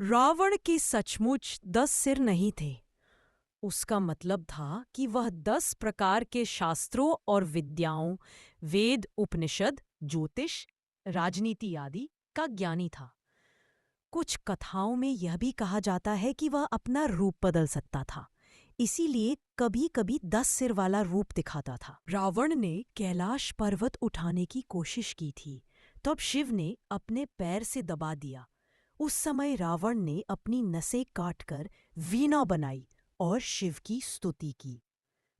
रावण के सचमुच 10 सिर नहीं थे। उसका मतलब था कि वह 10 प्रकार के शास्त्रों और विद्याओं, वेद, उपनिषद, ज्योतिष, राजनीति आदि का ज्ञानी था। कुछ कथाओं में यह भी कहा जाता है कि वह अपना रूप बदल सकता था, इसीलिए कभी-कभी 10 सिर वाला रूप दिखाता था। रावण ने कैलाश पर्वत उठाने की कोशिश की थी, तब शिव ने अपने पैर से दबा दिया। उस समय रावण ने अपनी नसें काटकर वीणा बनाई और शिव की स्तुति की।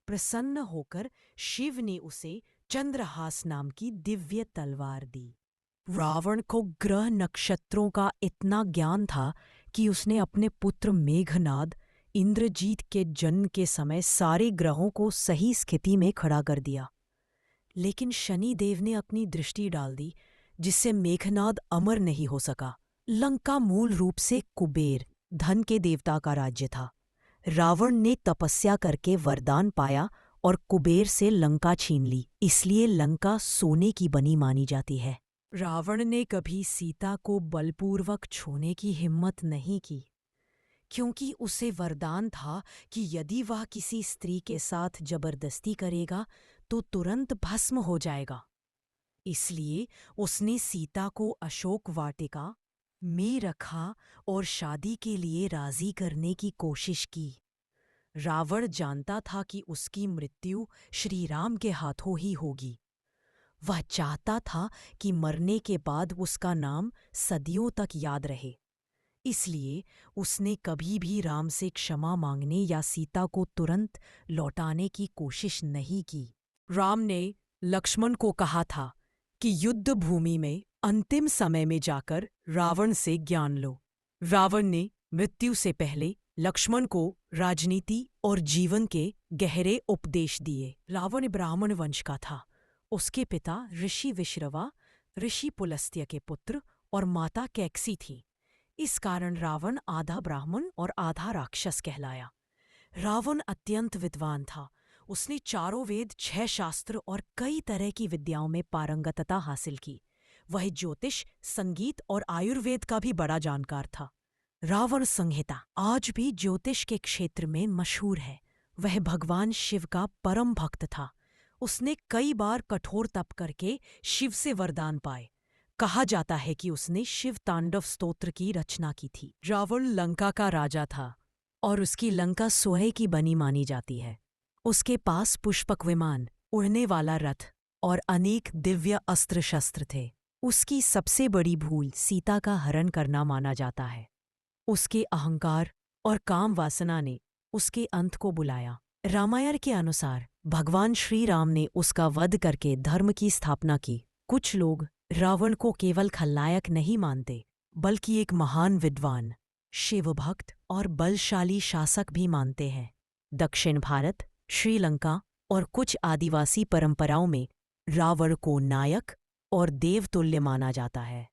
प्रसन्न होकर शिव ने उसे चंद्रहास नाम की दिव्य तलवार दी। रावण को ग्रह नक्षत्रों का इतना ज्ञान था कि उसने अपने पुत्र मेघनाद इंद्रजीत के जन्म के समय सारे ग्रहों को सही स्थिति में खड़ा कर दिया। लेकिन शनि देव ने अपनी दृष्टि डाल दी, जिससे मेघनाद अमर नहीं हो सका। लंका मूल रूप से कुबेर, धन के देवता का राज्य था। रावण ने तपस्या करके वरदान पाया और कुबेर से लंका छीन ली, इसलिए लंका सोने की बनी मानी जाती है। रावण ने कभी सीता को बलपूर्वक छूने की हिम्मत नहीं की, क्योंकि उसे वरदान था कि यदि वह किसी स्त्री के साथ जबरदस्ती करेगा तो तुरंत भस्म हो जाएगा। इसलिए उसने सीता को अशोक वाटिका में रखा और शादी के लिए राजी करने की कोशिश की। रावण जानता था कि उसकी मृत्यु श्री राम के हाथों ही होगी। वह चाहता था कि मरने के बाद उसका नाम सदियों तक याद रहे। इसलिए उसने कभी भी राम से क्षमा मांगने या सीता को तुरंत लौटाने की कोशिश नहीं की। राम ने लक्ष्मण को कहा था कि युद्ध भूमि में अंतिम समय में जाकर रावण से ज्ञान लो। रावण ने मृत्यु से पहले लक्ष्मण को राजनीति और जीवन के गहरे उपदेश दिए। रावण ब्राह्मण वंश का था। उसके पिता ऋषि विश्रवा, ऋषि पुलस्त्य के पुत्र और माता कैकसी थी। इस कारण रावण आधा ब्राह्मण और आधा राक्षस कहलाया। रावण अत्यंत विद्वान था। उसने चारों वेद, 6 शास्त्र और कई तरह की विद्याओं में पारंगतता हासिल की। वह ज्योतिष, संगीत और आयुर्वेद का भी बड़ा जानकार था। रावण संहिता आज भी ज्योतिष के क्षेत्र में मशहूर है। वह भगवान शिव का परम भक्त था। उसने कई बार कठोर तप करके शिव से वरदान पाए। कहा जाता है कि उसने शिव तांडव स्तोत्र की रचना की थी। रावण लंका का राजा था और उसकी लंका सोने की बनी मानी जाती है। उसके पास पुष्पक विमान, उड़ने वाला रथ और अनेक दिव्य अस्त्र शस्त्र थे। उसकी सबसे बड़ी भूल सीता का हरण करना माना जाता है। उसके अहंकार और काम वासना ने उसके अंत को बुलाया। रामायण के अनुसार भगवान श्री राम ने उसका वध करके धर्म की स्थापना की। कुछ लोग रावण को केवल खलनायक नहीं मानते, बल्कि एक महान विद्वान, शिवभक्त और बलशाली शासक भी मानते हैं। दक्षिण भारत, श्रीलंका और कुछ आदिवासी परंपराओं में रावण को नायक और देवतुल्य माना जाता है।